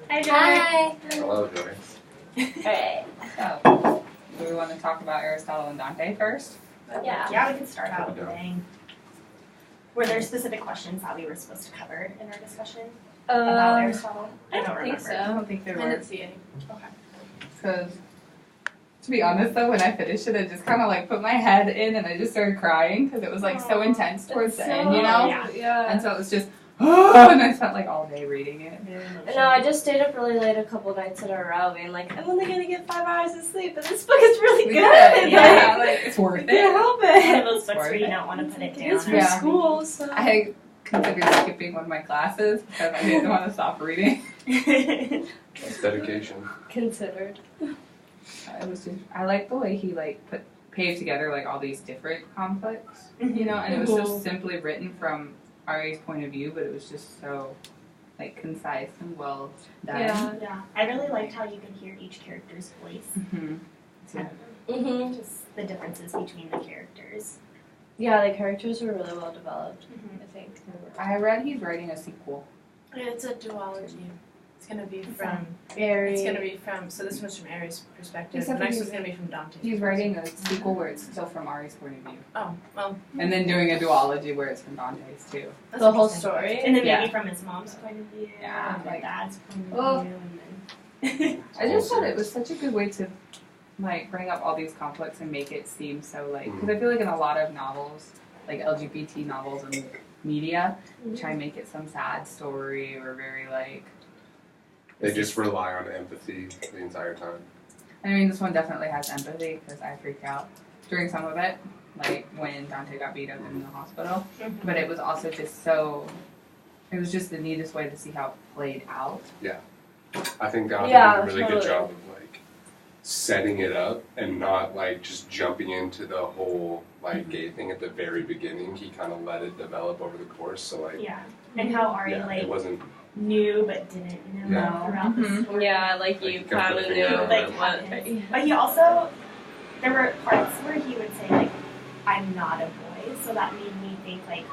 Hi, Joy. Hi. Hello, Joy. Alright. So, do we want to talk about Aristotle and Dante first? Yeah, we can start out with saying, were there specific questions that we were supposed to cover in our discussion about Aristotle? I don't think remember. I so. don't think there I were. didn't see any. Okay. Because, to be honest though, when I finished it, I just kind of like put my head in and I just started crying because it was like so intense towards the end, you know? Yeah. And so it was just, and I spent like all day reading it. No, I just stayed up really late a couple nights in a row being like, I'm only gonna get 5 hours of sleep, but this book is really good. Yeah, like, it's worth I can't it. help One of it. those books where you don't want to put it down. It's for Yeah. school, so. I considered skipping one of my classes because I didn't want to stop reading. It's dedication. Considered. It was just, I like the way he like paved together like all these different conflicts, you know, and it was so simply written from Ari's point of view, but it was just so like concise and well done. Yeah, I really liked how you could hear each character's voice. Mm-hmm. Just the differences between the characters. Yeah, the characters were really well developed, I think. I read he's writing a sequel. It's a duology. It's gonna be from. Very. It's gonna be from. So this one's from Aries' perspective. Except The next he's- one's gonna be from Dante's. He's writing a sequel where it's still from Ari's point of view, Oh well. and then doing a duology where it's from Dante's too. That's The whole interesting. story. And then maybe Yeah. from his mom's point of view, Yeah, and like- dad's point Oh. of view, and then... I just thought it was such a good way to like bring up all these conflicts and make it seem so like, because I feel like in a lot of novels, like LGBT novels and media, try and make it some sad story or very like. They just rely on empathy the entire time. I mean, this one definitely has empathy because I freaked out during some of it, like when Dante got beat up in the hospital. But it was also just so. It was just the neatest way to see how it played out. I think Dante Yeah, did a really totally. good job of like setting it up and not like just jumping into the whole like gay thing at the very beginning. He kind of let it develop over the course. So like, Yeah, and how Ari yeah, like it wasn't. knew but didn't know Yeah. throughout the Mhm. story. Yeah, like Like, you you can kind put of a knew finger on Like, it. what. but he also, there were parts where he would say like, "I'm not a boy," so that made me think like,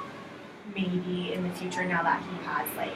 maybe in the future now that he has like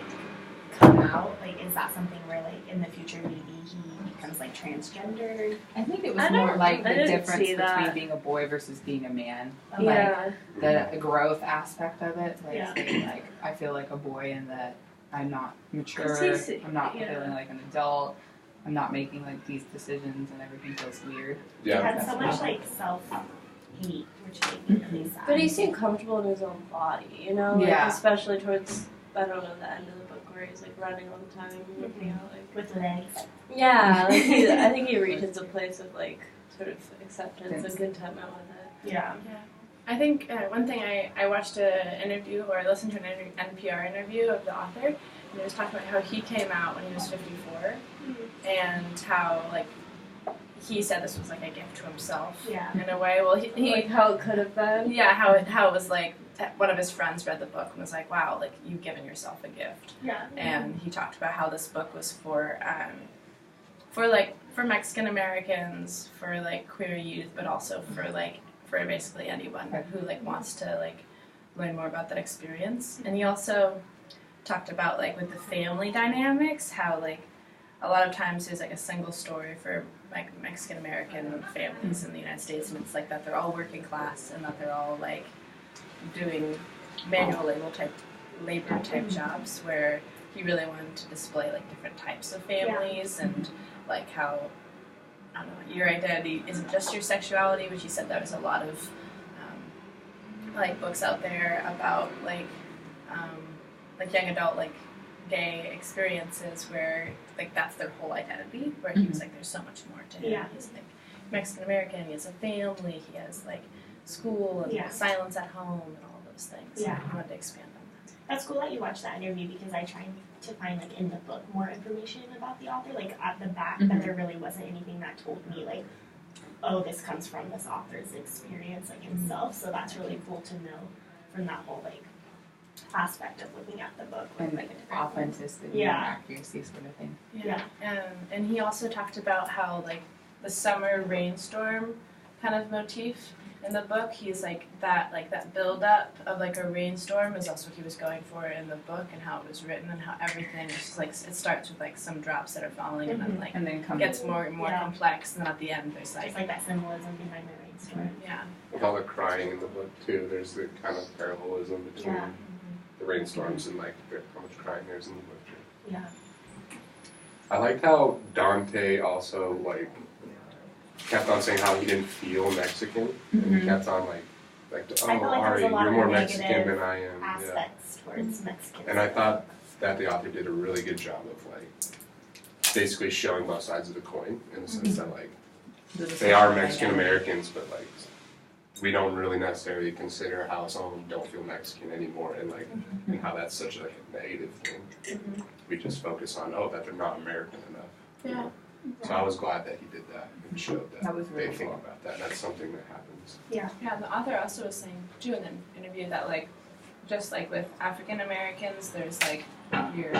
come out, like, is that something where like in the future maybe he becomes like transgendered? I think it I was more don't- like I the didn't difference see between that. being a boy versus being a man. Yeah. The growth aspect of it, like Yeah. saying like I feel like a boy in that I'm not mature, 'Cause he's- I'm not yeah. feeling like an adult, I'm not making like these decisions and everything feels weird. He Yeah. had so much like self-hate, which made me really sad. But he seemed comfortable in his own body, you know? Like, Yeah. especially towards, I don't know, the end of the book where he's like running all the time and working out. Like, with legs. yeah, like I think he reaches a place of like sort of acceptance and contentment with it. Yeah. Yeah. I think one thing I watched an interview or I listened to an NPR interview of the author, and he was talking about how he came out when he was 54, and how like he said this was like a gift to himself Yeah. in a way. Well, he Like how it could have been. yeah, how it was like one of his friends read the book and was like, wow, like you've given yourself a gift. Yeah. And he talked about how this book was for Mexican Americans, for like queer youth, but also for basically anyone who like wants to like learn more about that experience. And he also talked about like with the family dynamics, how like a lot of times there's like a single story for like Mexican American families in the United States, and it's like that they're all working class and that they're all like doing manual labor type jobs, where he really wanted to display like different types of families and like how I don't know, your identity isn't just your sexuality, which he said there was a lot of like books out there about like young adult like gay experiences where like that's their whole identity, where he was like there's so much more to him. Yeah. He's like Mexican American, he has a family, he has like school and Yeah. silence at home and all those things. Yeah. I wanted to expand on that. That's cool that you watched that interview because I tried to find like in the book more information about the author, like at the back, but there really wasn't anything that told me like, oh, this comes from this author's experience like himself. So that's really cool to know from that whole like aspect of looking at the book with And like a different authenticity Yeah. and accuracy sort of thing. Yeah. And he also talked about how like the summer rainstorm kind of motif in the book. He's like that build up of like a rainstorm is also what he was going for in the book, and how it was written and how everything is just like it starts with like some drops that are falling and then like And then gets more and more Yeah. complex, and then at the end there's Just like that symbolism behind the rainstorm. yeah. With all the crying in the book too, there's the kind of parallelism between Yeah. the rainstorms and like how much crying there's in the book too. Yeah. I liked how Dante also like kept on saying how he didn't feel Mexican, and he kept on like oh I felt like there was Ari, a lot you're of more negative Mexican than I am. Yeah. Aspects towards Mexicans. And I thought that the author did a really good job of like basically showing both sides of the coin in the sense that like they are Mexican Americans, but like we don't really necessarily consider how some of them don't feel Mexican anymore, and like and how that's such like a negative thing. We just focus on that they're not American enough. Yeah. So I was glad that he did that and showed that, That was really they think cool. about that. That's something that happens. Yeah, and the author also was saying too in the interview that like just like with African Americans, there's like your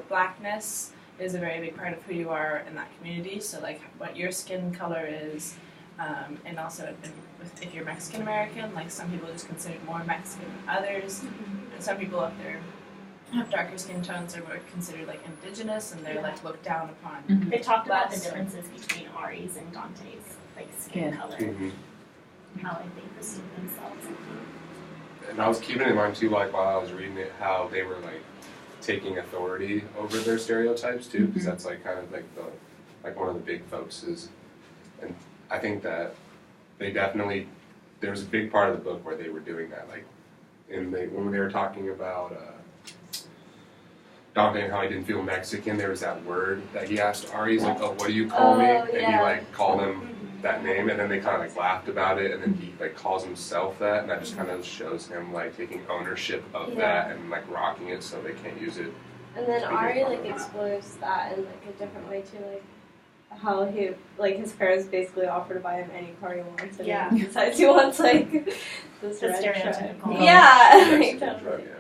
blackness is a very big part of who you are in that community. So like what your skin color is, and also if you're Mexican American, like some people are just considered more Mexican than others, and some people up there have darker skin tones or were considered like indigenous, and they're like looked down upon. They talked about the Less- differences between Ari's and Dante's like skin Yeah. color, how like they perceive themselves. I think. And I was keeping in mind too, like while I was reading it, how they were like taking authority over their stereotypes too, because that's like kind of like one of the big focuses. And I think that there was a big part of the book where they were doing that, like when they were talking about Dante and how he didn't feel Mexican. There was that word that he asked Ari. He's like, "Oh, what do you call me?" And he like called him that name, and then they kind of like laughed about it, and then he like calls himself that, and that just kind of shows him like taking ownership of that and like rocking it so they can't use it. And then Ari like explores that in like a different way too, like how he like his parents basically offer to buy him any car he wants, and Yeah. he decides he wants like this The red truck. stereotypical. Yeah, like, Mexican totally. drug, yeah.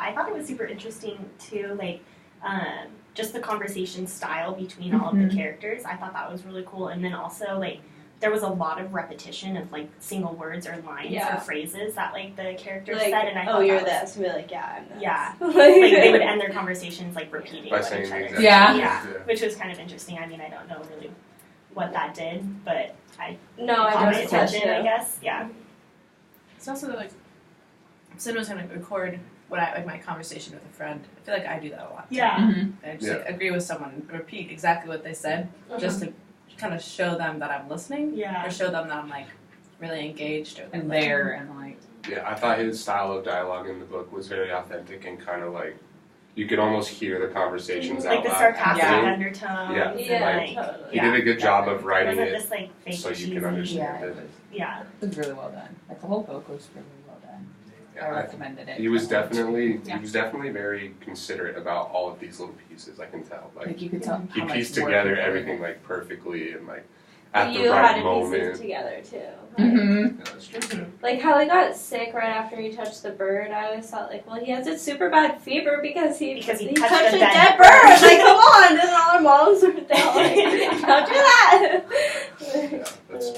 I thought it was super interesting too, like just the conversation style between all of the characters. I thought that was really cool, and then also like there was a lot of repetition of like single words or lines or phrases that like the characters like, said, and I thought oh, you're that was, this, and be like, yeah, I'm this. Yeah. like like they would end their conversations like repeating By what saying each the other exact said. Yeah. Yeah, which was kind of interesting. I mean, I don't know really what that did, but I No, caught I my just attention, I guess. Yeah. It's also like Sid was gonna record my conversation with a friend. I feel like I do that a lot. Too. Yeah. I just like, agree with someone and repeat exactly what they said, just to kind of show them that I'm listening, Yeah. or show them that I'm like really engaged or And like, there and like Yeah, I thought his style of dialogue in the book was very authentic and kind of like you could almost hear the conversations Like out the loud sarcastic happening. undertones. Yeah. and, Yeah, like, totally. He did a good job of It writing wasn't it just like fake so you cheesy. can understand yeah, it. Yeah. it was really well done. Like the whole book was really well done. I Yeah, recommended it. he was definitely Yeah. very considerate about all of these little pieces. I can tell. Like you could tell He how much pieced work together he put in everything it. like perfectly and like at the you right had to piece it moment. together too. Like, Mhm. Yeah, that's true. like how he got sick right after he touched the bird. I always thought like, well, he has a super bad fever because he Because he touched touched a a dead dead bird. bird. Like, come on! And all our moms were there like, don't do that. Yeah, that's a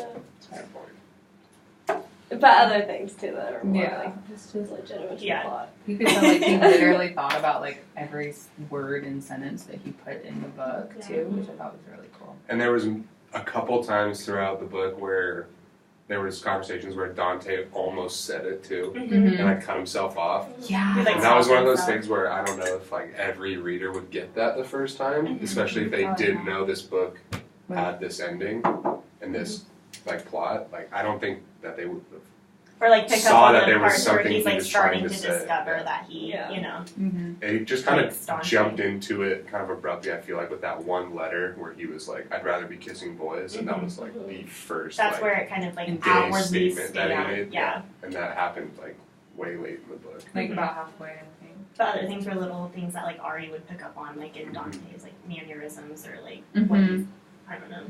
good point. But other things too that are more Yeah. like just legitimate to Yeah. the plot. You could tell like he literally thought about like every word and sentence that he put in the book too, which I thought was really cool. And there was a couple times throughout the book where there was conversations where Dante almost said it too, Mhm. and like cut himself off. Yeah. He, like, And that was one of those himself. things where I don't know if like every reader would get that the first time, Mhm. especially if they Oh, didn't yeah. know this book had this ending and this like plot. Like I don't think that they would have. Or like pick Saw up on that the there was parts where something he's he like was trying starting to to say, discover yeah. that he, Yeah. you know, Mm-hmm. It just kind like of staunchly. jumped into it kind of abruptly. I feel like with that one letter where he was like, "I'd rather be kissing boys," and that was like the first. That's like, where it kind of like gay outwardly statement that he stated. made. Yeah. And that happened like way late in the book. Like Mhm. about halfway, I think. But other things were little things that like Ari would pick up on, like in Dante's like mannerisms or like Mm-hmm. what he's, I don't know,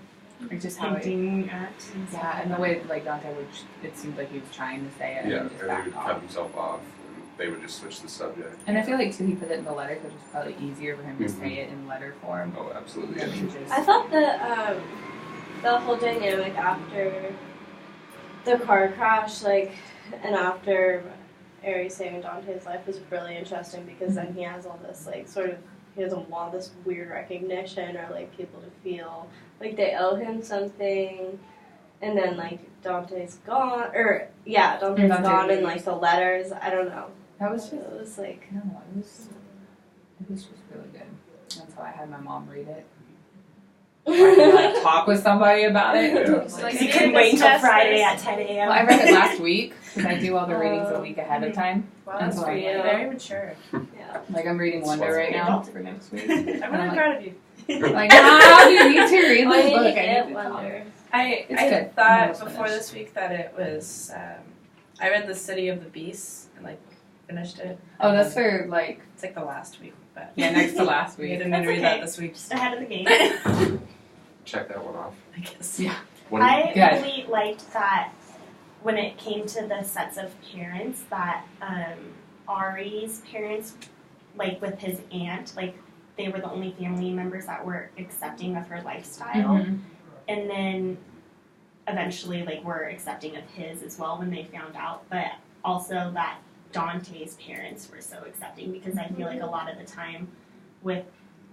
Like just how it, hinting at. And stuff yeah, like and the that. way like Dante would, it seemed like he was trying to say it Yeah, and and just he backed would cut off. himself off, and they would just switch the subject. And I feel like too he put it in the letter because it was probably easier for him to Mhm. say it in letter form. Oh, absolutely. than Yeah. to just- I thought that the whole dynamic after the car crash, like, and after Aries saving Dante's life was really interesting because then he has all this, like, sort of, he doesn't want this weird recognition or, like, people to feel like they owe him something. And then, like, Dante's gone, Dante's gone and, like, the letters, I don't know. That was just, It was, like, no, it was just really good. That's why I had my mom read it. I could, like, talk with somebody about it. Yeah. Like, you couldn't wait until Friday at 10 a.m. Well, I read it last week because I do all the readings a week ahead of time. Wow, And that's so pretty I'm- very mature. yeah. Like I'm reading Wonder right now for next week. I'm really like- proud of you. Like, how do you need to read I this need book? to I get need to talk. Wonder. I It's good. I'm thought almost before finished. this week that it was. I read The City of the Beasts and like finished it. Oh, that's for like It's like the last week, but next to last we week. didn't mean to read That's that okay. this week. Just ahead of the game. Check that one off. I guess. Yeah. What I Good. really liked that when it came to the sets of parents that Ari's parents, like with his aunt, like they were the only family members that were accepting of her lifestyle. Mhm. And then eventually like were accepting of his as well when they found out, but also that Dante's parents were so accepting because I feel like a lot of the time with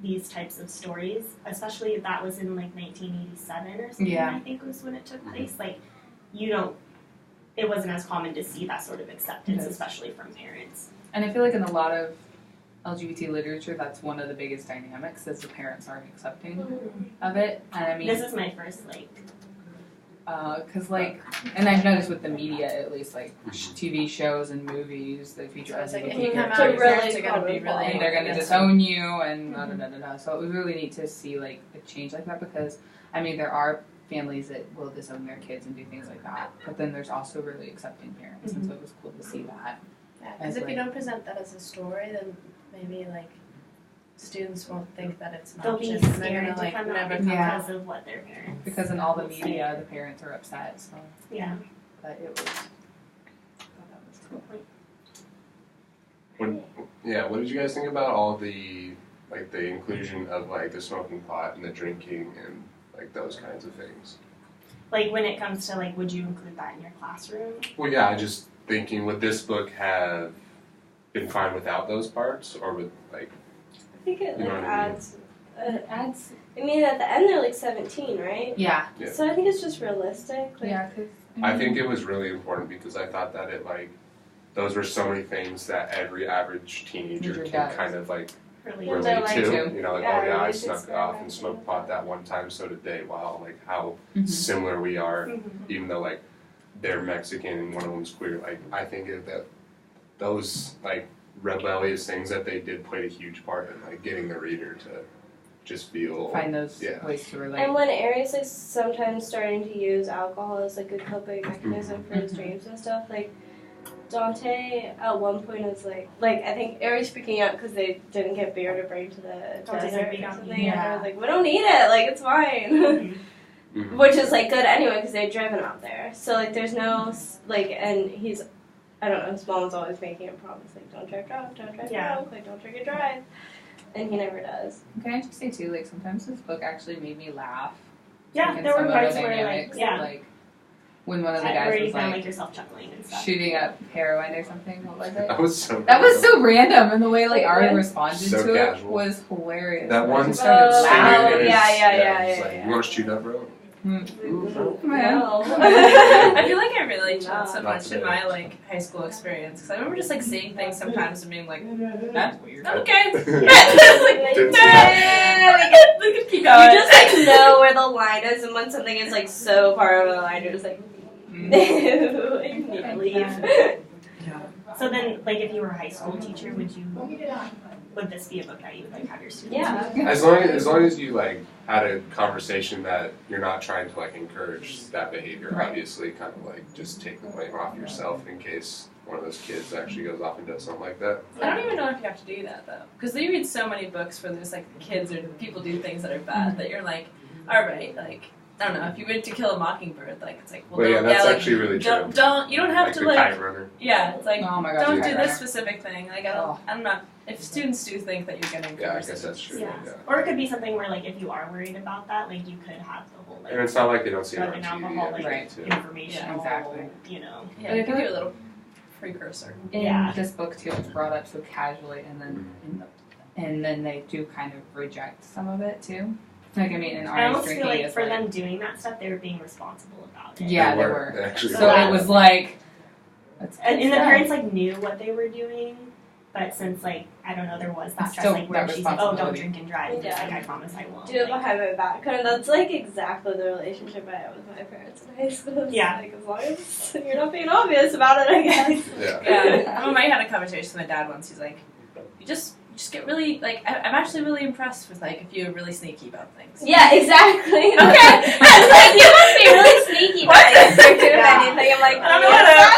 these types of stories, especially if that was in like 1987 or something, Yeah. I think was when it took place, like it wasn't as common to see that sort of acceptance, Yes. especially from parents. And I feel like in a lot of LGBT literature, that's one of the biggest dynamics is the parents aren't accepting of it. And I mean, This is my first like because like, and I've noticed with the media at least, like TV shows and movies that feature So it's like if LGBT you come out, So your characters, parents really are gonna be really. and they're gonna against disown you and da da da da da. So it was really neat to see like a change like that because I mean there are families that will disown their kids and do things like that, but then there's also really accepting parents, and so it was cool to see that. Yeah, because as, if you like- don't present that as a story, then maybe like students won't think that it's an they'll be option. And they're scared gonna to like come out never because come out. of what their parents Because in all the will say. media, the parents are upset. So, Yeah. but it was. I thought that was cool. What did you guys think about all the like the inclusion of like the smoking pot and the drinking and like those kinds of things? Like when it comes to like, would you include that in your classroom? Well, yeah, I just thinking would this book have been fine without those parts, or would like I think it You know like what I mean? adds. Ads. I mean, at the end they're like 17, right? Yeah. Yeah. So I think it's just realistic. Like, Yeah. Cause, I think it was really important because I thought that it like those were so many things that every average teenager Teenager can does. kind of like Really? Yeah, relate they're like- to. You know, like Yeah, oh yeah, I we should snuck off and experiment. smoked pot that one time, so did they. Wow, like how Mhm. similar we are, Mhm. even though like they're Mexican and one of them's queer. Like I think that those like rebellious things that they did played a huge part in like getting the reader to just feel find those Yeah. ways to relate. And when Aries is sometimes starting to use alcohol as like a coping mechanism for his Mhm. dreams and stuff, like Dante at one point is like I think Aries freaking out because they didn't get beer to bring to the Dante's desert like, or something. And Yeah. I was like, we don't need it, like it's fine. Mhm. Mhm. Which is like good anyway because they'd driven out there. So like there's no like, and he's, I don't know, his mom's always making him promise like don't drive drunk, don't drive Yeah. drunk, like don't drink and drive, and he never does. Can I just say too, like sometimes this book actually made me laugh. Yeah, like, in there some were of the parts where like, dynamics, yeah, like when one of the where guys you was found like like yourself chuckling and stuff. shooting up heroin or something. What was it? That was so. That was so random, and the way like Wait, Ari what? responded So to casual. it was hilarious. That I one just started Oh, laughing. scene in his- yeah, it's yeah, like, yeah. You want to shoot up, bro? Man. No. I feel like I relate to it so No. much in my like high school experience because I remember just like seeing things sometimes and being like, That's weird. okay, like, Didn't we could keep You going. just like know where the line is, and when something is like so far over the line, you're just like, Mm. you need to leave. So then, like, if you were a high school teacher, would this be a book that you would like have your students Yeah. read? As long as you like had a conversation that you're not trying to like encourage that behavior, Right. obviously, kind of like just take the blame off yourself in case one of those kids actually goes off and does something like that. I don't even know if you have to do that though, because you read so many books where there's like kids or people do things that are bad that you're like, all right, like I don't know, if you went to Kill a Mockingbird, like it's like, well, But yeah, don't, that's like, actually really true. don't you don't have like to the like, kite runner. yeah, it's like Oh my gosh. don't Kite do Runner. this specific thing. Like Oh. I'm not if students do think that you're getting Yeah, I guess that's true. Yeah. Yeah. Or it could be something where, like, if you are worried about that, like, you could have the whole, like, And it's not like they don't see it on drug and TV. alcohol, like, Right. too. informational, Yeah, exactly. you know. Yeah, it give you a little precursor. In Yeah. this book too, it's brought up so casually, and then they do kind of reject some of it too. Like I mean, in I Ari's almost feel drinking like is for like, them doing that stuff, they were being responsible about it. yeah, they They were. actually So were. it was like, And the parents, like, knew what they were doing, but since, like, I don't know, there was that It's stress, still like, where that she's like, oh, don't responsibility. drink and drive. And Yeah. it's like, I promise I won't. Do it Like, behind my back. And that's like exactly the relationship I had with my parents in high school. It's Yeah. Like, as long as you're not being obvious about it, I guess. Yeah. Yeah, I remember I had a conversation with my dad once. He's like, you just get really, like, I'm actually really impressed with, like, if you're really sneaky about things. Yeah, exactly. Okay. I was like, you must be really sneaky about it. If you're Yeah. doing anything. I'm like, I don't know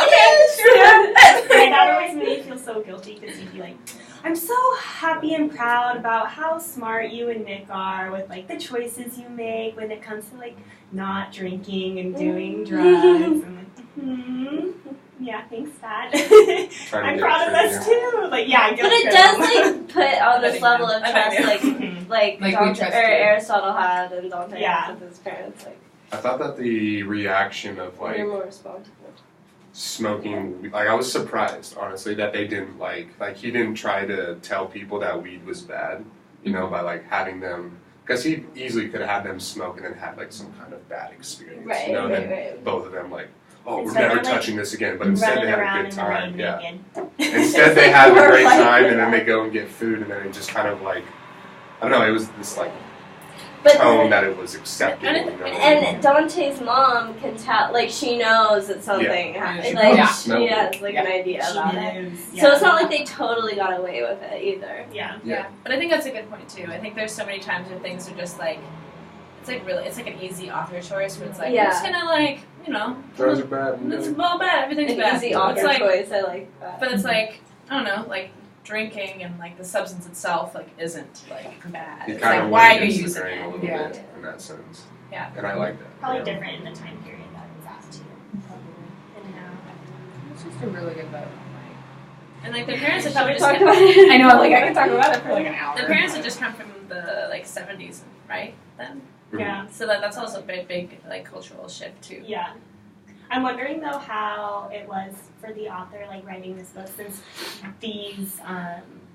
yes, what my dad always made me feel so guilty because he'd be like, I'm so happy and proud about how smart you and Nick are with, like, the choices you make when it comes to, like, not drinking and doing drugs. I'm like, yeah, thanks, Dad. Trying to I'm get proud of it us through, too. Like, yeah, But it does like put on this level of I trust, bet like Mhm. like Like, we Dante, trust or you. Aristotle had and Dante Yeah. had with his parents. Like, I thought that the reaction of like you're more responsible. smoking, like I was surprised honestly that they didn't like he didn't try to tell people that weed was bad, you know, by like having them, because he easily could have had them smoke and then had like some kind of bad experience, Right, you know, and right, then right. both of them like, oh, we're Instead never they're, like, touching this again, but instead running they had around a good in the rain time, yeah. naked. Instead they had a Or, great like, time and then yeah. they go and get food and then it just kind of like, I don't know, it was this like But tone that it was acceptable, you know. and Dante's mom can tell, like she knows that something Yeah. happened. Yeah. Like Yeah. she has like an idea She about it. knows, So yeah. it's not like they totally got away with it either. Yeah. Yeah, but I think that's a good point too. I think there's so many times where things are just like, it's like an easy author choice where it's like, Yeah. we're just gonna like, you know, Drugs are bad. it's all bad, everything's An bad. easy It's author like, choice. I like that. but it's like, I don't know, like drinking and like the substance itself like isn't like bad. He It's kind like of why went are you against the using grain a it? little Yeah. bit in that sense. Yeah. And I like that. Probably Yeah. different in the time period that it was asked to. And now. It's just a really good book. And like the parents had Shall probably we just talk come, about it? I know, like I could talk about it for like an hour. the parents had just come from the like 70s, right? Then, Yeah. so that's also a big like cultural shift too. Yeah. I'm wondering though how it was for the author like writing this book since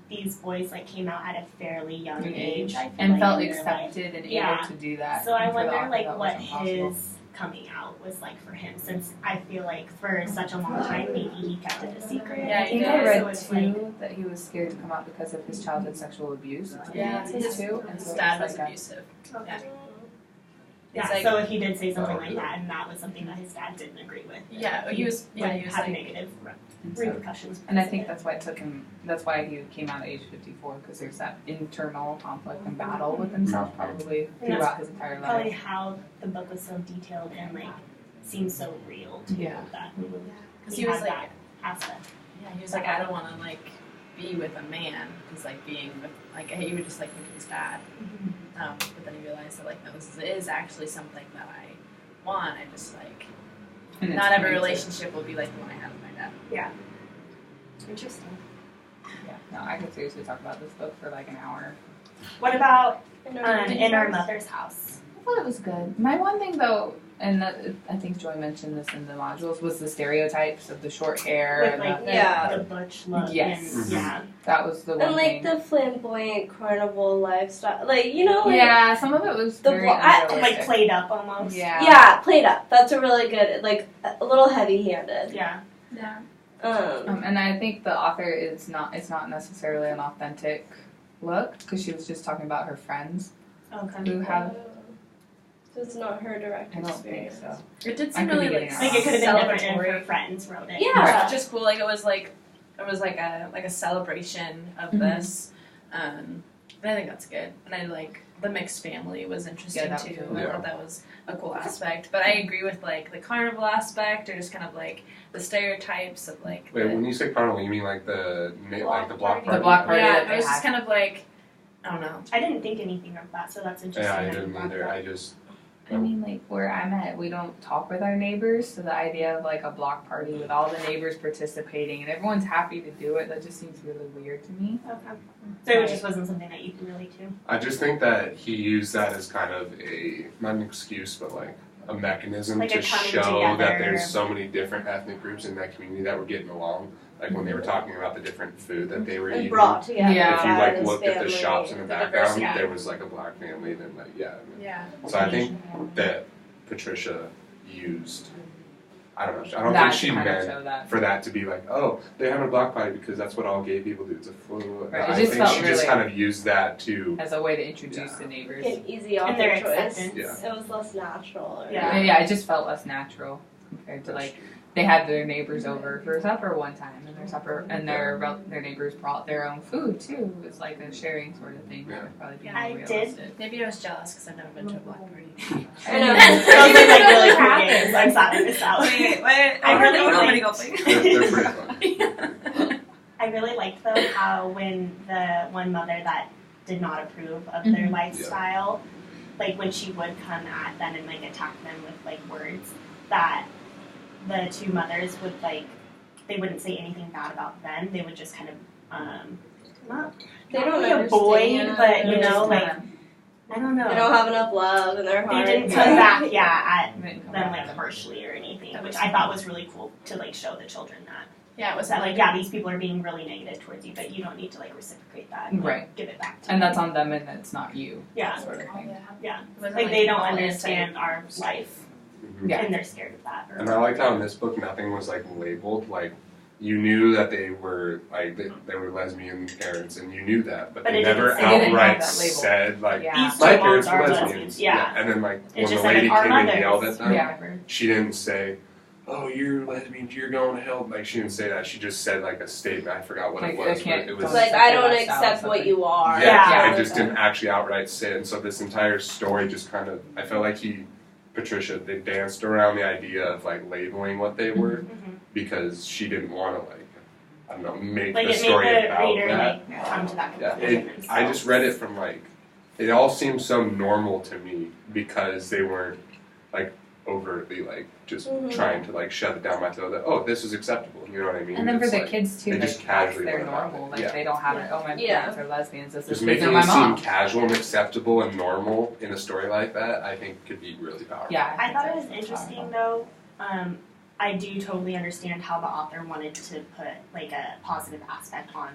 these boys like came out at a fairly young age. I feel and like, felt they're, accepted and yeah. able to do that. So I And for the wonder author, like that what wasn't possible. his coming out was like for him since I feel like for such a long time maybe he kept it a secret. Yeah, I think he I did. read So it's too like, that he was scared to come out because of his childhood sexual abuse. Yeah, his too. And His so dad it's was like abusive. okay. It's Yeah, like- so if he did say something Oh, like really? that and that was something that his dad didn't agree with. Yeah, he was. Yeah, would he was have like. negative and so- repercussions. And I think that's why it took him. That's why he came out at age 54 because there's that internal conflict and battle with himself probably And that's throughout his entire probably life. how the book was so detailed and like seems so real to Yeah. that Because he was had like, that aspect. yeah, he was like, I don't want to like be with a man because like being with like he would just like think he was bad. But then he realized that like no, this is actually something that I want. I just like And it's not every crazy. relationship will be like the one I had with my dad. Interesting. Yeah, no, I could seriously talk about this book for like an hour. What about In in our mother's house? I thought it was good. My one thing though, and that, I think Joy mentioned this in the modules, was the stereotypes of the short hair. With and like Yeah. the butch look. Yes. And, yeah. that was the one And like thing. the flamboyant carnival lifestyle, like you know, like Yeah, some of it was The very blo- I- unrealistic. Like played up almost. Yeah. yeah, played up. That's a really good, like a little heavy-handed. Yeah. Yeah. And I think the author is not. It's not necessarily an authentic look because she was just talking about her friends Okay. who have. So it's not her direct I don't think experience. so. It did I seem could be really getting like it Like it could have been different if celebratory. her friends wrote it. Yeah. Which is cool. Like it was like a celebration of Mhm. this. And I think that's good. And I like the mixed family was interesting Yeah, that was too. really I cool. thought that was a cool aspect. But I agree with like the carnival aspect or just kind of like the stereotypes of like Wait, the, when you say carnival, you mean like the block party. party? The block party yeah, that it they was had. just kind of like I don't know. I didn't think anything of that, so that's interesting. Yeah, I that you didn't brought either. that. I just I mean, like, where I'm at, we don't talk with our neighbors, so the idea of, like, a block party with all the neighbors participating and everyone's happy to do it, that just seems really weird to me. Okay. So it just wasn't something that you can relate to? I just think that he used that as kind of not an excuse, but like a mechanism Like to a coming show that together. there's so many different ethnic groups in that community that were getting along. Like when they were talking about the different food that they were And eating. brought together. Yeah. If you by like this looked at the family, shops in the the background, diversity. there was like a black family. Then like Yeah. So I think that Patricia used. I don't know. I don't That think she kind of meant show that. for that to be like, oh, they're having a block party because that's what all gay people do. It's a flu. Right, it I just think felt she just really- kind of used that to. As a way to introduce the neighbors. An easy And author their choice. acceptance. It was less natural. Or, Yeah. Yeah, it just felt less natural compared to, like, they had their neighbors over for supper one time, and their neighbors brought their own food too. It was like a sharing sort of thing. That would probably be I more did. realistic. Maybe I was jealous because I've never been to a block party. I know. Those are like really cool Happens. games. I'm sad I missed out. Wait, I I really really like- nobody golfing. They're pretty fun. I really liked though how when the one mother that did not approve of their Mhm. lifestyle, like when she would come at them and like attack them with like words, that the two mothers would like they wouldn't say anything bad about them. They would just kind of not They not don't really understand. avoid, but you They're know, just like kinda- I don't know. They don't have enough love in their They heart. didn't Yeah. come back, at they didn't come them back like at them. harshly or anything, That which was I thought was really cool to like show the children that. Yeah, it was That like, yeah, these people are being really negative towards you, but you don't need to like reciprocate that and like, Right. give it back to And them. that's on them, and it's not you. Yeah. Sort of thing. Yeah. It wasn't Like they don't all understand our life Mhm. Yeah. and they're scared of that. Or And I liked how in this book nothing was like labeled. Like you knew that they were like they were lesbian parents, and you knew that, but But they it didn't never say- They didn't have outright that label. said like Yeah. These two my moms parents are were lesbians. lesbians. Yeah. And then like It's when the just like lady our came and mothers. yelled at them, Yeah. she didn't say, "Oh, you're lesbians, you're going to hell." Like she didn't say that. She just said like a statement. I forgot what it Like, was, I can't but it It's was like, Accept I their don't lifestyle or accept what something. you are. Yeah. I just didn't actually outright say it. And so this entire story just kind of, I felt like Patricia, they danced around the idea of like labeling what they were Mhm. because she didn't want to like, I don't know, make Like the it story made the about reader that. like come to that Yeah, conclusion. I just read it from like, it all seemed so normal to me because they weren't like overtly like just Mhm. trying to like shove it down my throat that, oh, this is acceptable. You know what I mean? And then for It's the like, kids too, they like just that's casually their went about normal. it. Like Yeah. they don't have it. Oh, my Yeah. parents are lesbians. This Just is making these are it my seem mom. casual and acceptable and normal in a story like that, I think could be really powerful. Yeah, I thought it was think that's interesting powerful. though. I do totally understand how the author wanted to put like a positive aspect on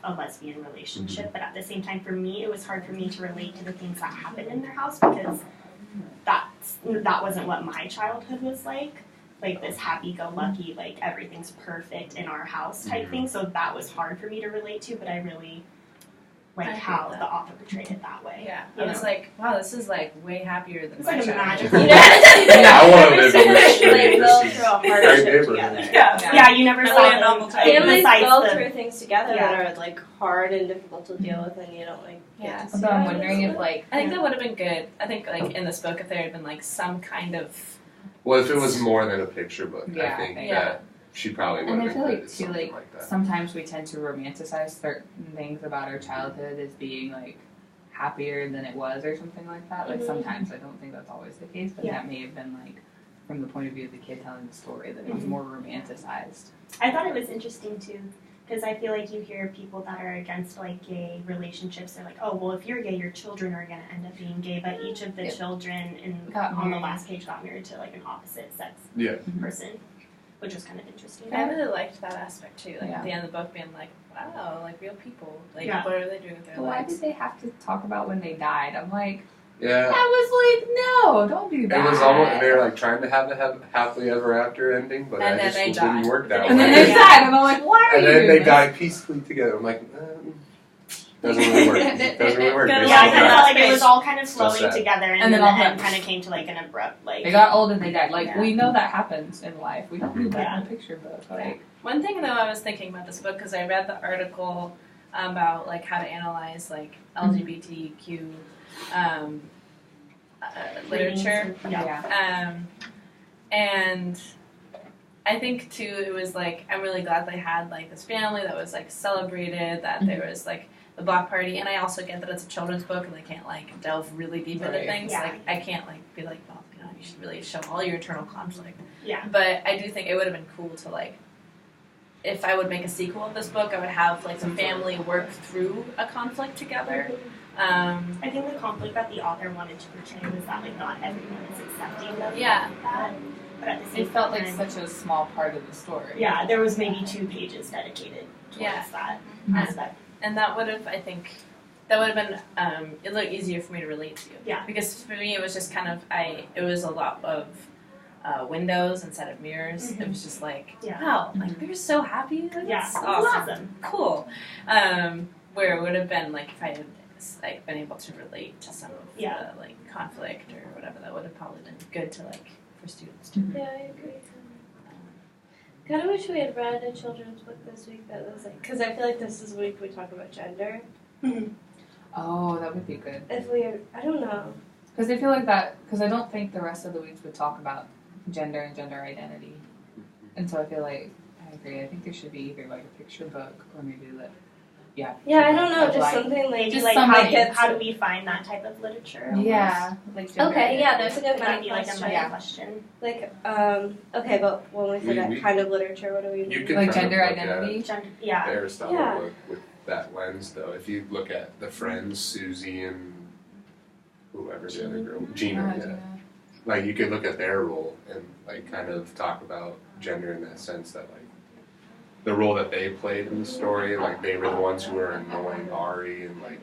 a lesbian relationship, but at the same time, for me, it was hard for me to relate to the things that happened in their house because that wasn't what my childhood was like. Like this happy-go-lucky, like everything's perfect in our house type thing. So that was hard for me to relate to, but I really I like get how that. the author portrayed it that way. Yeah, You I was know? like, wow, this is like way happier than It's my like a childhood. magical. Yeah, I want to live in this Like, street. go This is through a great hardship neighborhood. together. Yeah, yeah, you never Really saw a them, novel like, type. Families besides go the- through things together Yeah. that are like hard and difficult to deal with, and you don't like. Yeah. Get to So see I'm that. wondering if like I think that would have been good. I think like in this book, if there had been like some kind of Well, if it was more than a picture book, Yeah, I think yeah. that she probably would And I have feel included like too, something like, like that. sometimes we tend to romanticize certain things about our childhood as being like happier than it was or something like that. Like Mhm. sometimes I don't think that's always the case, but Yeah. that may have been like from the point of view of the kid telling the story that it was Mhm. more romanticized. I thought it was interesting too, because I feel like you hear people that are against like gay relationships. They're like, oh, well, if you're gay, your children are going to end up being gay. But each of the Yeah. children Got on the married. last page got married to like an opposite sex Yeah. person, which was kind of interesting. I really liked that aspect too. Like Yeah. at the end of the book, being like, wow, like real people. Like Yeah. what are they doing with their But why lives? did they have to talk about when they died? I'm like, Yeah. that was like, no, don't do that. It was almost, they were like trying to have a happily ever after ending, but And I then just they didn't died. work that And then way. they died, and I'm like, why are And you then doing they this? died peacefully together. I'm like, doesn't really work. Doesn't really work. Yeah, They Yeah, I still kind of died. felt like it was all kind of So flowing sad. together, and, And then then the all end that- kind of came to like an abrupt like. They got old and they died. Like Yeah. we know that happens in life. We don't need that Yeah. in a picture book. Like One thing though, I was thinking about this book because I read the article about like how to analyze like LGBTQ literature. Yeah. And I think too, it was like I'm really glad they had like this family that was like celebrated. That there was like the block party, and I also get that it's a children's book and they can't like delve really deep into Right. things. Yeah. Like I can't like be like, well, you should really show all your internal conflict. Yeah. But I do think it would have been cool to like, if I would make a sequel of this book, I would have like the family work through a conflict together. I think the conflict that the author wanted to portray was that like not everyone is accepting of Yeah. that. But at the same It felt like time, such a small part of the story. yeah, there was maybe 2 pages dedicated towards Yeah. that Mhm. aspect. And that would have, I think, that would have been a little easier for me to relate to. Yeah. Because for me, it was just kind of, it was a lot of windows instead of mirrors. Mhm. It was just like, Yeah. wow, like they're so happy. Like, Yeah, that's it's awesome. Cool. Where it would have been like if I had like been able to relate to some of Yeah. the like conflict or whatever, that would have probably been good to like for students to. Yeah, I agree. Kind of wish we had read a children's book this week that was like, because I feel like this is the week we talk about gender. Oh, that would be good. If we, I don't know. Because I feel like that, because I don't think the rest of the weeks would talk about gender and gender identity. And so I feel like, I agree, I think there should be either like a picture book or maybe like, Yeah, I don't know, Of, just like- something like Maybe Just like somebody- how do we find that type of literature? Yeah. Like gender Okay, yeah, identity. there's a good It might meta be like a question. meta Yeah. question. Like, okay, but when we say that We- kind of literature, what do we You mean? could Like kind of gender look at identity. Gender, the yeah. Aristotle Yeah. book with that lens, though. If you look at the friends, Susie and whoever the other girl, Gina, yeah. Like you could look at their role and like kind of talk about gender in that sense that like the role that they played in the story, like they were the ones who were annoying Ari and like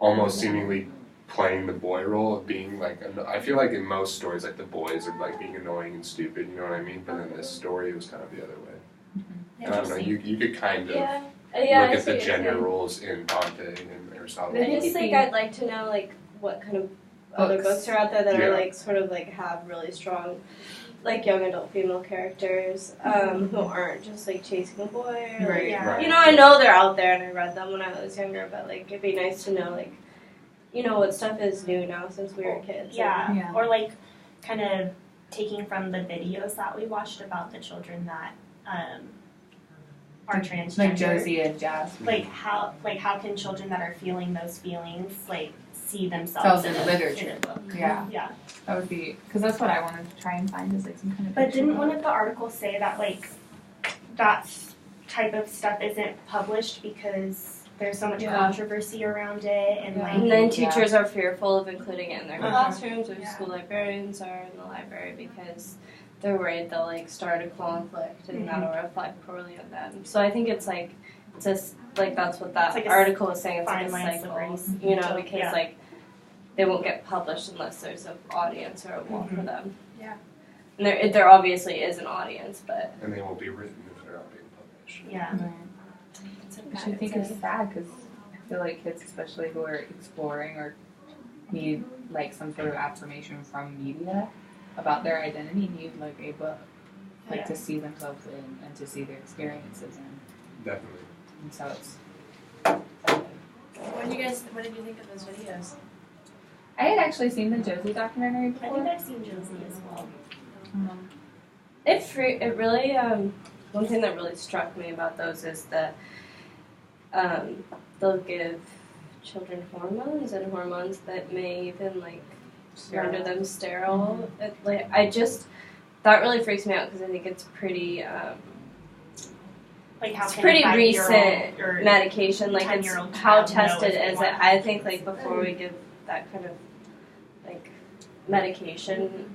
almost seemingly playing the boy role of being like, I feel like in most stories like the boys are like being annoying and stupid, you know what I mean? But in this story it was kind of the other way. And I don't know, you could kind of Yeah, look I at see the what you're gender saying. roles in Dante and Aristotle. I just think I'd like to know like what kind of other Books. books are out there that Yeah. are like sort of like have really strong like young adult female characters who aren't just like chasing a boy or, Right. like, Yeah. Right. you know, I know they're out there and I read them when I was younger, but like it'd be nice to know like you know what stuff is new now since we were kids. Yeah. Yeah. Or like kind of taking from the videos that we watched about the children that are transgender. Like Josie and Jazz. Like how can children that are feeling those feelings like see Tells themselves in in literature. in a book? Yeah. Yeah. That would be, because that's what I wanted to try and find is like some kind of But picture didn't book. one of the articles say that like that type of stuff isn't published because there's so much Yeah. controversy around it and Yeah. like And then Yeah. teachers are fearful of including it in their Uh-huh. classrooms, or Yeah. school librarians are in the library because they're worried they'll like start a conflict and that'll reflect poorly on them. So I think it's like just like that's what that It's like a article was saying. It's like fine a line cycle, slippery you know, slope, because yeah. like they won't get published unless there's an audience or a wall for them. Yeah. And there obviously is an audience, but And they won't be written if they're not being published. yeah. Right. Which I think is sad because I feel like kids, especially who are exploring or need like some sort of affirmation from media about their identity, need like a book, like Yeah. to see themselves in and to see their experiences in. Definitely. And so it's. What did you think of those videos? I had actually seen the Josie documentary I think before. I've seen Josie as well. it really one thing that really struck me about those is that they'll give children hormones and hormones that may even like render them sterile. That really freaks me out because I think it's pretty Like how it's can pretty a 5-year-old recent or medication. Like it's 10-year-old how child know tested if they is want it? I think like before we give that kind of like medication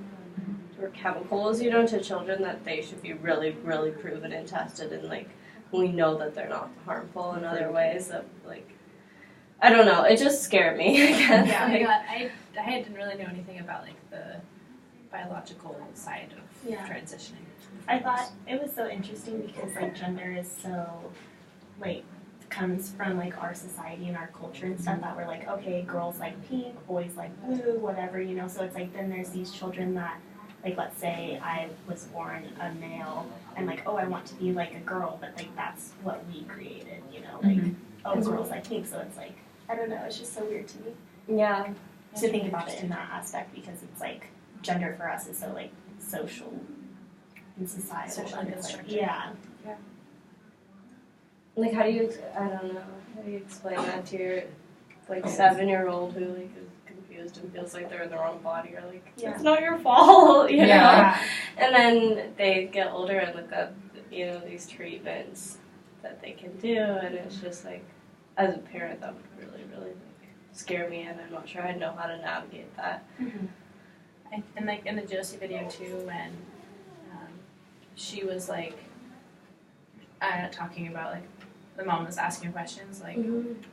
or chemicals, you know, to children, that they should be really, really proven and tested, and like we know that they're not harmful in other ways. That like I don't know, it just scared me. I guess. Yeah, Like, I didn't really know anything about like the biological side of Yeah. transitioning. I thought it was so interesting because like gender is so like comes from like our society and our culture and stuff that we're like, okay, girls like pink, boys like blue, whatever, you know. So it's like then there's these children that like let's say I was born a male and like, oh, I want to be like a girl, but like that's what we created, you know, like oh, girls like pink. So it's like I don't know, it's just so weird to me yeah. to think about it in that aspect because it's like gender for us is so like social and societal. Socially and it's like, constructed. yeah. Like how do you? I don't know. How do you explain that to your like 7-year-old who like is confused and feels like they're in the wrong body? You're like, it's not your fault, you know. Yeah. And then they get older and look up, you know, these treatments that they can do, and it's just like, as a parent, that would really, really like, scare me, and I'm not sure I'd know how to navigate that. Mm-hmm. And like in the Josie video too, when she was like talking about like the mom was asking questions like,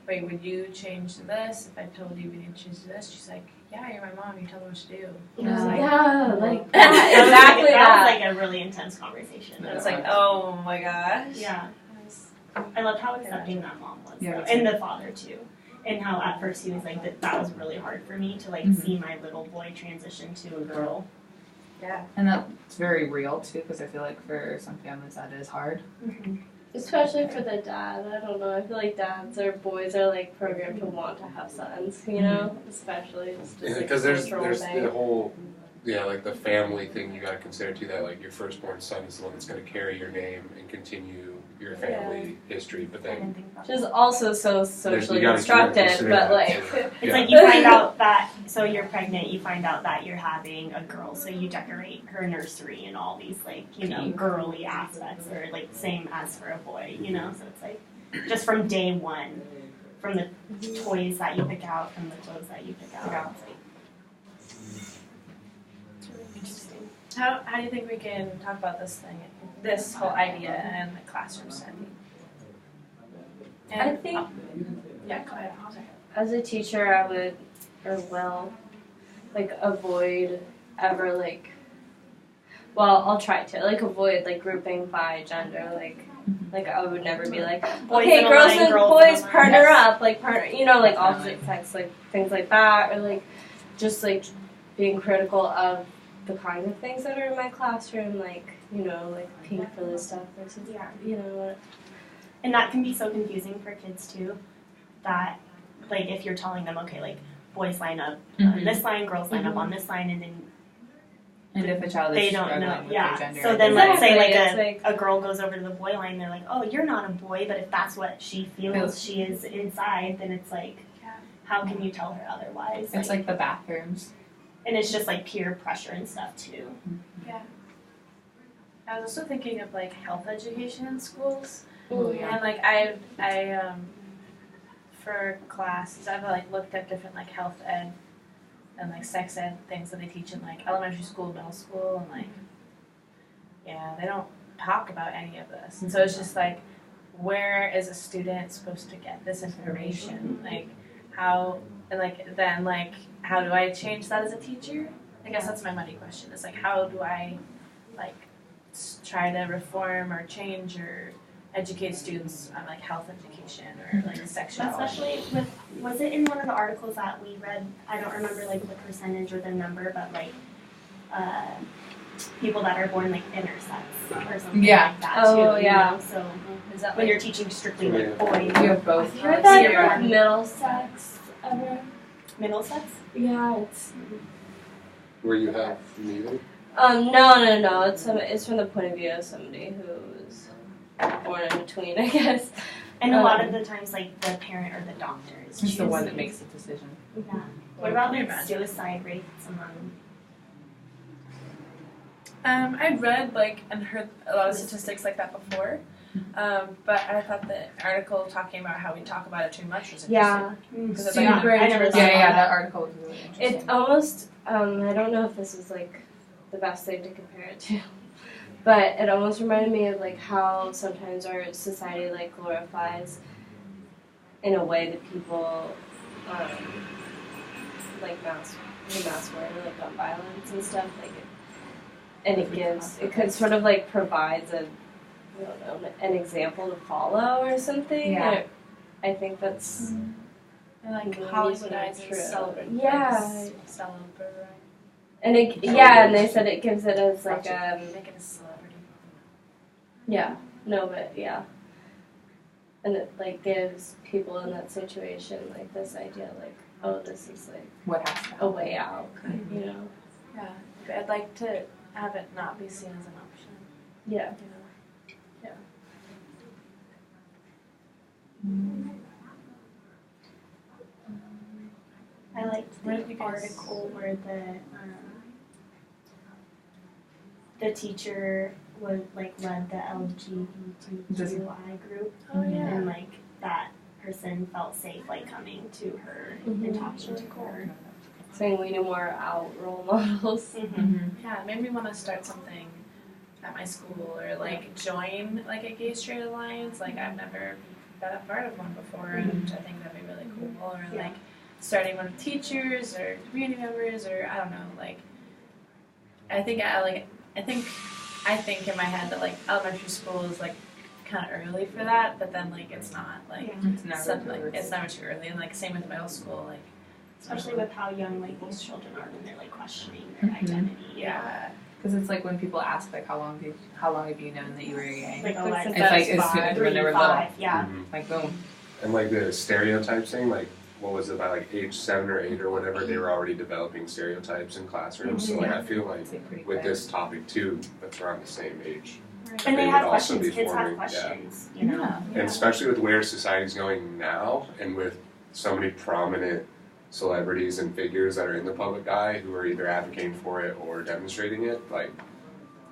wait, would you change this if I told you we didn't change this? She's like, yeah, you're my mom. You tell me what to do. Yeah, like that. exactly That was like a really intense conversation. It was like, oh my gosh. Yeah. I loved how accepting that mom was, Yeah, though. And the father too. And how at first he was like, that was really hard for me to like see my little boy transition to a girl. Yeah. And that's very real too, because I feel like for some families that is hard. Mm-hmm. especially for the dad. I don't know. I feel like dads or boys are like programmed to want to have sons. You know, especially it's just Because like, there's cultural thing. the whole like the family thing you got to consider too, that like your firstborn son is the one that's going to carry your name and continue your family history, but then Which is also so socially you gotta constructed, consider but that, like too. It's like you find out that, so you're pregnant, you find out that you're having a girl, so you decorate her nursery and all these like, you know, girly aspects, or like same as for a boy, you know, so it's like just from day one, from the toys that you pick out, from the clothes that you pick out. It's like, it's really interesting. How do you think we can talk about this whole idea in the classroom setting? And, I think yeah, go ahead. as a teacher I would or will like avoid ever like, well, I'll try to like avoid like grouping by gender, like I would never be like, Boys okay, in a girls line, and girls boys in a line. partner Yes. up, like partner, you know, like opposite sex, like things like that, or like just like being critical of the kind of things that are in my classroom, like, you know, like pink for this stuff versus, you know. And that can be so confusing for kids too, that like if you're telling them, okay, like boys line up on this line, girls line up on this line, and then And if a child is they don't struggling know, with yeah. their gender So then Exactly. let's say like It's a girl goes over to the boy line, they're like, oh, you're not a boy, but if that's what she feels she is inside, then it's like, how can you tell her otherwise? it's like the bathrooms. and it's just like peer pressure and stuff too. Yeah. I was also thinking of like health education in schools. Oh, yeah. And like I for classes I've like looked at different like health ed and like sex ed things that they teach in like elementary school, middle school, and like they don't talk about any of this. And so it's just like, where is a student supposed to get this information? Like how, and like then like how do I change that as a teacher? I guess that's my money question. It's like, how do I like try to reform or change or educate students on like health education or like sexuality? Especially with, was it in one of the articles that we read, I don't remember like the percentage or the number, but like people that are born like intersex or something Yeah. like that Oh, too. yeah. You know? So Is that when like, you're teaching strictly like boys, You have both. Have you heard that Yeah. about middle sex ever? middle sex? Yeah, it's where you have neither. no. It's from the point of view of somebody who's born in between, I guess. And a lot of the times like the parent or the doctor is It's the one that choosing. makes the decision. Yeah. What about Can you like imagine? suicide rates among? I'd read like and heard a lot of statistics like that before, but I thought the article talking about how we talk about it too much was interesting. Yeah, Because it's Super like, I never Yeah, thought Yeah, about that that. article was really interesting. it's almost. I don't know if this is like the best thing to compare it to, but it almost reminded me of like how sometimes our society like glorifies, in a way, that people like mass murder, like gun violence and stuff, like. And it could sort of like provides an example to follow or something. Yeah. I think that's and like Maybe Hollywoodize it's and true. celebrate. Yeah. Celebrate. and and they said it gives it as like Make it a celebrity. and it like gives people in that situation like this idea like, oh, this is like What has to a happen. way out, you know. Yeah. I'd like to have it not be seen as an option. Yeah. You know? liked Where did you the guys- article where the teacher would like led the LGBTQI group, Oh yeah. and like that person felt safe like coming to her and talking to her. Saying we need more out role models. Yeah, it made me want to start something at my school or like join like a gay straight alliance. Like I've never been a part of one before, and I think that'd be really cool. Or like starting one with teachers or community members, or I don't know. Like I think I think in my head that like elementary school is like kind of early for that, but then like it's not like It's never some, too like, early. it's never too early. And like same with middle school, like Especially with how young like these children are when they're like questioning their identity. yeah. Because it's like when people ask like how long have you known that you were gay? Like It's It's like as soon 5, when they were 3, 5, yeah. Like boom. And like the stereotypes thing, like what was it, by like age 7 or 8 or whatever, they were already developing stereotypes in classrooms. So like I feel like It's like pretty with quick. this topic too, that's around the same age. And they They have would also questions. be Kids have forming, questions, you know. Yeah. And especially with where society's going now, and with so many prominent celebrities and figures that are in the public eye who are either advocating for it or demonstrating it, like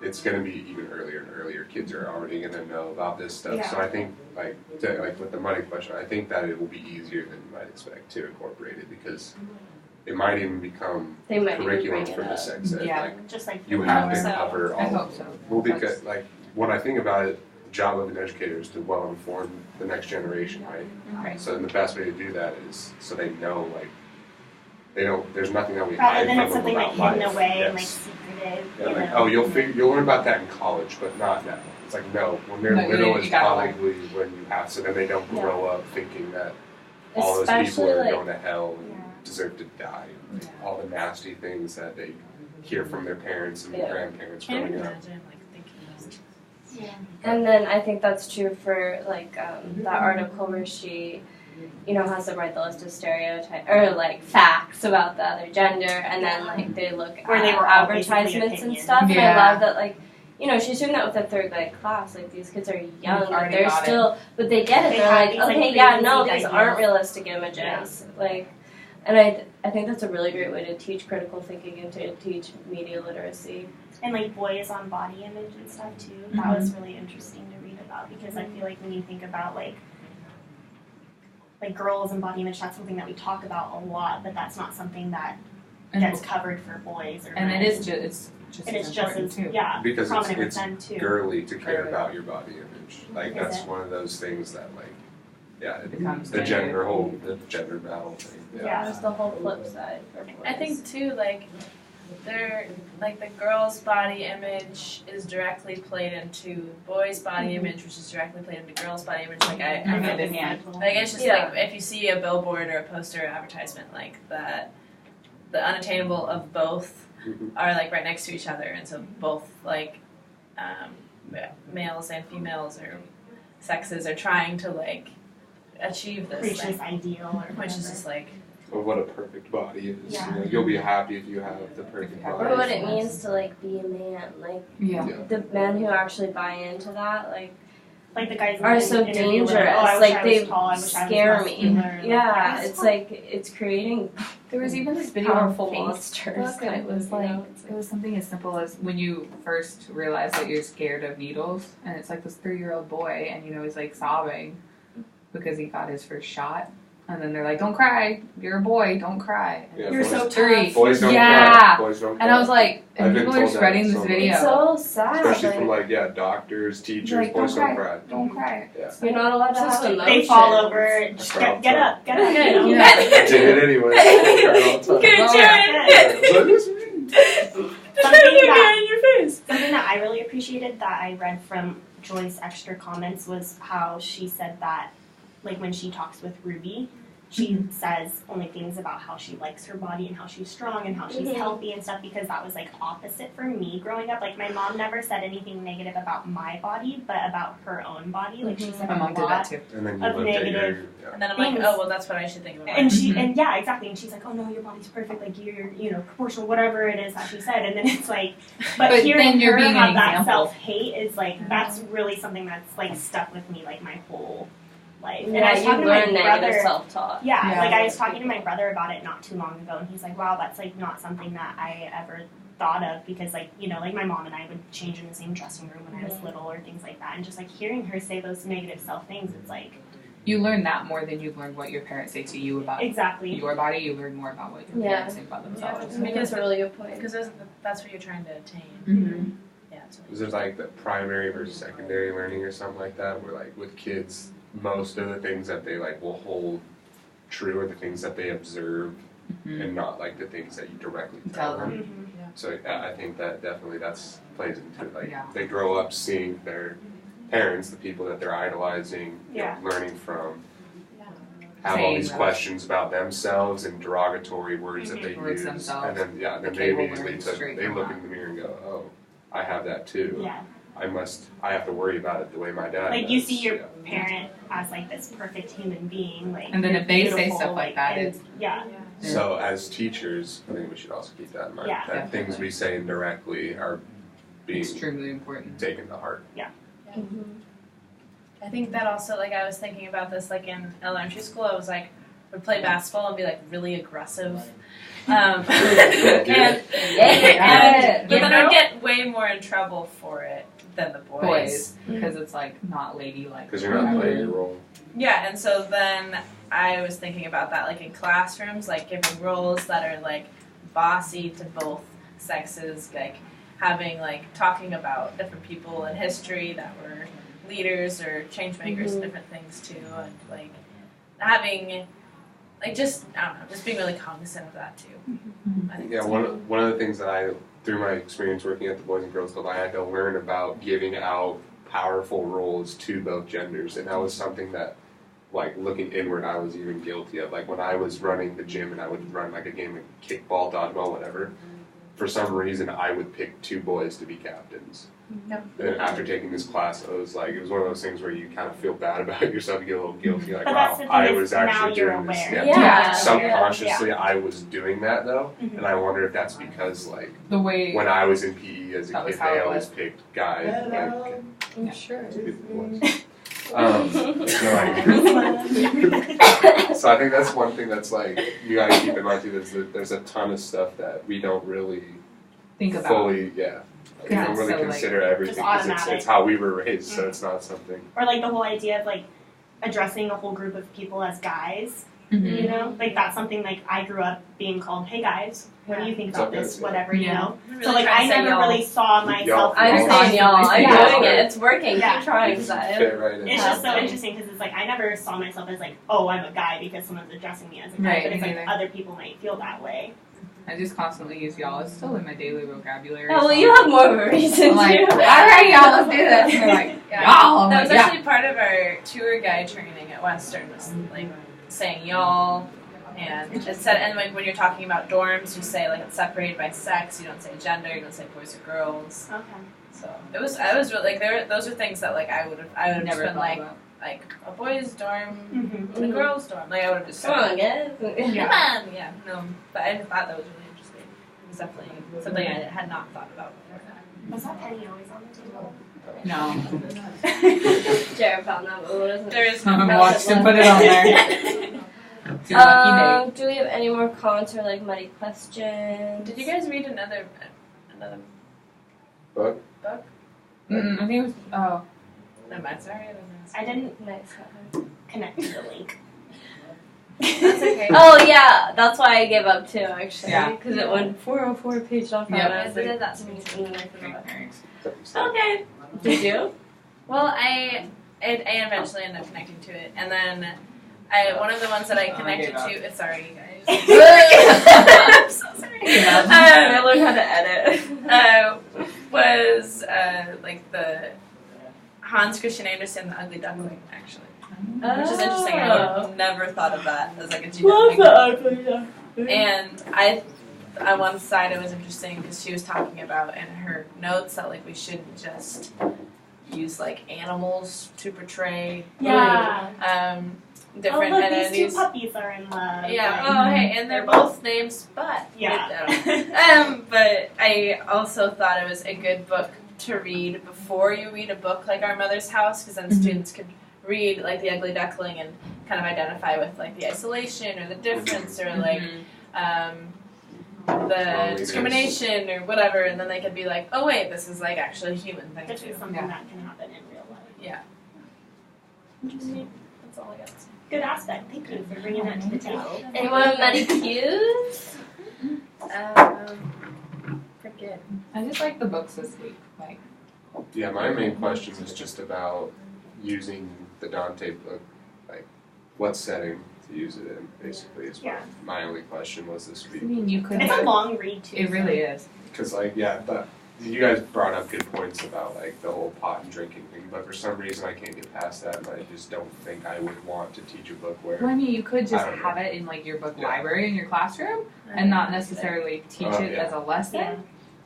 it's going to be even earlier and earlier. Kids are already going to know about this stuff. So Yeah. I think, like with the money question, I think that it will be easier than you might expect to incorporate it, because it might even become They might even curriculum bring it for the up. sex ed. Yeah. Like Just like you have to So, cover all. I hope so. Well, That's- because like when I think about it, the job of an educator is to well inform the next generation, right? Right. So then the best way to do that is so they know, like, they don't. There's nothing that we rather hide than from it's them something about like hidden life. away and like Yes. secretive. Yeah, you like, know? oh, you'll learn about that in college, but not now. It's like no, when they're No, you- little you is gotta learn. probably when you have. So then they don't Yeah. grow up thinking that all those Especially people are like going to hell and Yeah. deserve to die. And all the nasty things that they hear from their parents and Yeah. grandparents Can't even growing up. imagine like thinking those. Yeah. And then I think that's true for like that article where she, has them write the list of stereotypes or like facts about the other gender, and then like they look Where at they were all basically advertisements and opinions. stuff. And Yeah. I love that like. She's doing that with a third grade class. Like these kids are young, They've already they're got it. still, but they get it. They They're have like, these, like, okay, yeah, no, preconceived these ideas. aren't realistic images. Like, and I think that's a really great way to teach critical thinking and to teach media literacy. And like boys on body image and stuff too. That was really interesting to read about, because I feel like when you think about like girls and body image, that's something that we talk about a lot, but that's not something that gets covered for boys or And men. it is just it's just and as it's just important as too. Because prominent with it's them too. girly to care Girly. about your body image. Like Is that's it? one of those things that like, yeah, It becomes the gender battle thing. Yeah. There's the whole flip side for boys. I think too, like the girl's body image is directly played into boys' body image, which is directly played into girls' body image. Like I As know an this, example. like it's just Yeah. like if you see a billboard or a poster or advertisement like that, the unattainable of both Mhm. are like right next to each other, and so both like males and females or sexes are trying to like achieve this Reach thing, this ideal or which is whatever. just like Or what a perfect body is. Yeah. You'll be happy if you have the perfect Or or body. what it means to like be a man. Like Yeah. Yeah. the men who actually buy into that, like like the guys in are the so interview were dangerous. Like, oh, I wish Like I they was tall, I wish I was scare me. muscular. Yeah, Like, it's like it's creating There was even this video on powerful Facebook, monsters. and it was like it's it was something as simple as when you first realize that you're scared of needles, and it's like this 3-year-old boy, and he's like sobbing because he got his first shot, and then they're like, "Don't cry, you're a boy, don't cry." And Yeah, it's You're boys, so like, "Three." tough. boys don't Yeah. cry. Boys don't cry. And I was like, I've and been people are told that spreading this so much. video. It's so sad. Especially like, from doctors, teachers, Like, boys don't don't cry. Don't cry. Yeah. you're not allowed to have Just emotions. They fall over. Just That's get up, get up. You know? Yeah. I did it anyway. I cried all the time. Good Well, job. What is it? Something that I really appreciated that I read from Joy's extra comments was how she said that, like when she talks with Ruby, she says only things about how she likes her body and how she's strong and how she's Mhm. healthy and stuff, because that was like opposite for me growing up. Like my mom never said anything negative about my body, but about her own body. Like she said My a mom did lot. that too. And then Of you looked at your, negative. yeah. And then I'm like, Things. oh well, that's what I should think about. And she, Mhm. and yeah, exactly. And she's like, oh no, your body's perfect. Like you're, proportional, whatever it is that she said. And then it's like, but But hearing then you're her being have an that example. self-hate is like, that's really something that's like stuck with me like my whole life. And I was talking to my brother. Self-talk. Yeah, like I was talking to my brother about it not too long ago, and he's like, "Wow, that's like not something that I ever thought of because like like my mom and I would change in the same dressing room when I was little or things like that, and just like hearing her say those negative self things, it's like you learn that more than you learn what your parents say to you about your body. You learn more about what your parents say about themselves. Because that's a really good point. Because that's what you're trying to attain. Mm-hmm. Yeah. Is there like the primary versus secondary learning or something like that, where like with kids, most of the things that they like will hold true are the things that they observe and not like the things that you directly tell them. Mm-hmm. So I think that definitely plays into it. Like they grow up seeing their parents, the people that they're idolizing, learning from, have all these questions about themselves and derogatory words that they use, and then they immediately they look in the mirror and go, oh, I have that too. Yeah. I have to worry about it the way my dad does. You see your parent as like this perfect human being, like, and then if they say stuff like that, it's So as teachers, I think we should also keep that in mind. That things we say indirectly are being extremely important, taken to heart. Mm-hmm. I think that also, like, I was thinking about this, like, in elementary school, I was like, would play basketball and be like really aggressive. But then I'd get way more in trouble for it than the boys. Because it's like not ladylike. Because you're not playing your role. Yeah, and so then I was thinking about that, like in classrooms, like giving roles that are like bossy to both sexes, like having like talking about different people in history that were leaders or change makers and different things too, and like having like just I don't know, just being really cognizant of that too. I think one of the things that through my experience working at the Boys and Girls Club, I had to learn about giving out powerful roles to both genders, and that was something that, like, looking inward, I was even guilty of. Like, when I was running the gym and I would run, like, a game of kickball, dodgeball, whatever, for some reason, I would pick 2 boys to be captains. Yep. And after taking this class, it was one of those things where you kind of feel bad about yourself, you get a little guilty, like, but wow, I was actually doing this. Subconsciously, I was doing that, though, and I wonder if that's because, like, the way when I was in PE as a kid, they always picked guys. I'm sure. So I think that's one thing that's like you gotta keep in mind too. There's a ton of stuff that we don't really think about fully. We don't really consider everything because it's how we were raised, so it's not something. Or like the whole idea of like addressing a whole group of people as guys. You know, like that's something like I grew up being called, "Hey guys, what do you think about this?" Whatever, you know. Really so like I never really saw myself. I'm saying y'all. I'm doing it. It's working. Keep trying, Zion. It's just so interesting because it's like I never saw myself as like, oh, I'm a guy because someone's addressing me as a guy, but it's like other people might feel that way. I just constantly use y'all. It's still in my daily vocabulary. Oh, well, you have more of a reason like, to. all right, y'all, let's do this. And they're like, y'all. That was actually part of our tour guide training at Western, was like saying y'all. And it said, and like when you're talking about dorms, you say like it's separated by sex. You don't say gender. You don't say boys or girls. Okay. So I was really like those are things that like I would have never been like a boys dorm, and a girls dorm. Like I would have just come on, guys. But I just thought that was really interesting. It was definitely something I had not thought about before. Was that penny always on the table? No. Jared found that, but what is it? There is Someone watched and put it on there. Do we have any more comments or like muddy questions? Did you guys read another book? I think it was. Oh, no, I'm sorry. I didn't Nice. connect to the link. That's okay. Oh yeah, that's why I gave up too. Actually, Yeah. because it went 404 page off. I did that to me too. Okay. Did you? Well, I eventually ended up connecting to it, and then one of the ones that I connected to. Sorry, you guys. I'm so sorry. I learned how to edit. Was like the Hans Christian Andersen, The Ugly Duckling, actually, which is interesting. I would have never thought of that as like a Love the ugly duckling. And on one side it was interesting because she was talking about in her notes that like we shouldn't just use like animals to portray different look, identities. these 2 puppies are in love. Yeah. Like, Hey, and they're both named Spot. Yeah. But I also thought it was a good book to read before you read a book like Our Mother's House, because then students could read like The Ugly Duckling and kind of identify with like the isolation or the difference or like the discrimination or whatever, and then they could be like, oh wait, this is like actually a human thing This too. is something that can happen in real life. Yeah. Interesting. That's all I got to say. Good aspect. Thank you for bringing that to the table. Anyone Maddie cues? Forget. I just like the books this week. Like, Yeah, my main question is just about using the Dante book, like what setting to use it in, basically, is Yeah. my only question was this I week. mean, you could. It's a long read too. It really is. Because, like, yeah, but you guys brought up good points about, like, the whole pot and drinking thing, but for some reason I can't get past that, and I just don't think I would want to teach a book where. Well, I mean, you could just I don't have it in like your book Yeah. library in your classroom, and not necessarily teach it yeah. as a lesson, Yeah.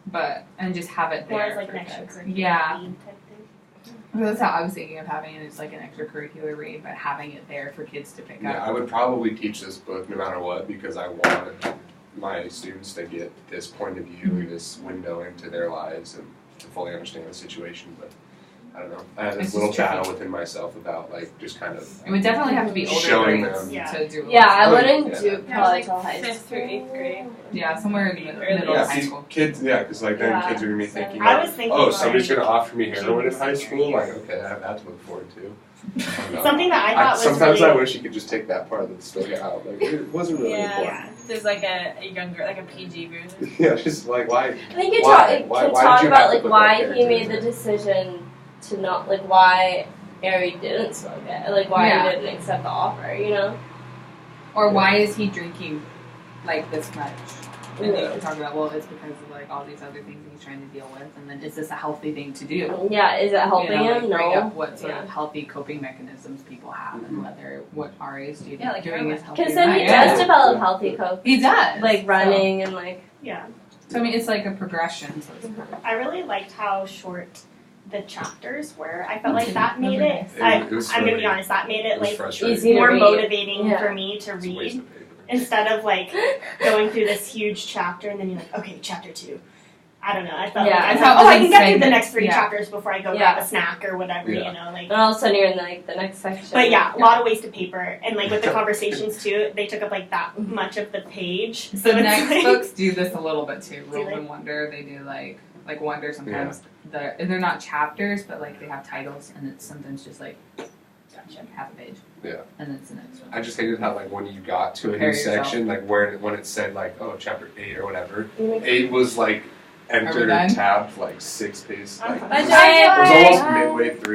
but and just have it Or there as like for an kids. extracurricular Yeah, read type thing. that's how I was thinking of having it as like an extracurricular read, but having it there for kids to pick Yeah, up. I would probably teach this book no matter what, because I want my students to get this point of view, Mm-hmm. this window into their lives, and to fully understand the situation, but I don't know. I had It's this little just tricky. battle within myself about, like, just kind of It would definitely have to be older Showing grades them. Yeah. to do. Yeah, I Oh, wouldn't yeah. do Yeah, probably like till high 5th school. through 8th grade. Yeah, somewhere in the Early middle yeah, of high see, school. kids, yeah, because like then Yeah. kids are gonna be thinking, I like, was thinking oh, like somebody's gonna offer me heroin in junior, high senior school. year. Like, okay, I have that to look forward to. I don't know. Something that I thought was sometimes really I wish you could just take that part that stuck out. Like, it wasn't really Yeah. important. yeah. There's like a younger, like a PG version. Yeah, just like why? I think you Why? can Why talk did you about have to like put why that he character made in the there? decision to not like why Ari didn't smoke it, like why Yeah. he didn't accept the offer, you know? Or Yeah. why is he drinking like this much? And Yeah. you can talk about, well, it's because of like all these other things he's trying to deal with, and then is this a healthy thing to do? Yeah, is it helping You know, like, him? bring No. up what sort Yeah. of healthy coping mechanisms people have, and whether what RA's doing, Yeah, like doing heroin. is healthy. Because or then not. he Yeah. does develop healthy cope, He does, like running and like. Yeah. So I mean, it's like a progression. So it's I really liked how short the chapters were. I felt like that made Those are it. nice. It was I'm gonna be really- honest. That made it It was like frustrating. easy to more read. motivating Yeah. for me to It's a waste read of paper. instead of like going through this huge chapter and then you're like, okay, chapter 2. I don't know. I felt Yeah. like I It's thought, how oh, I can get through the segments, next 3 yeah. chapters before I go Yeah. grab a snack or whatever. Yeah. You know, like. And all of a sudden you're in like the next section. But yeah, a lot of waste of paper, and like with the conversations too, they took up like that much of the page. So the it's next like, books do this a little bit too. Do Rule they? and Wonder, they do like Wonder sometimes. They're not chapters, but like they have titles, and it's sometimes just like half a page. Yeah. And then it's the next one. I just hated how, like, when you got to a Prepare new yourself. section, like when it said like, oh, chapter 8 or whatever, Mhm. 8 was like Are we entered done? tabbed like 6 pages. Like, Uh-huh. Bye, it was almost Joy. midway through.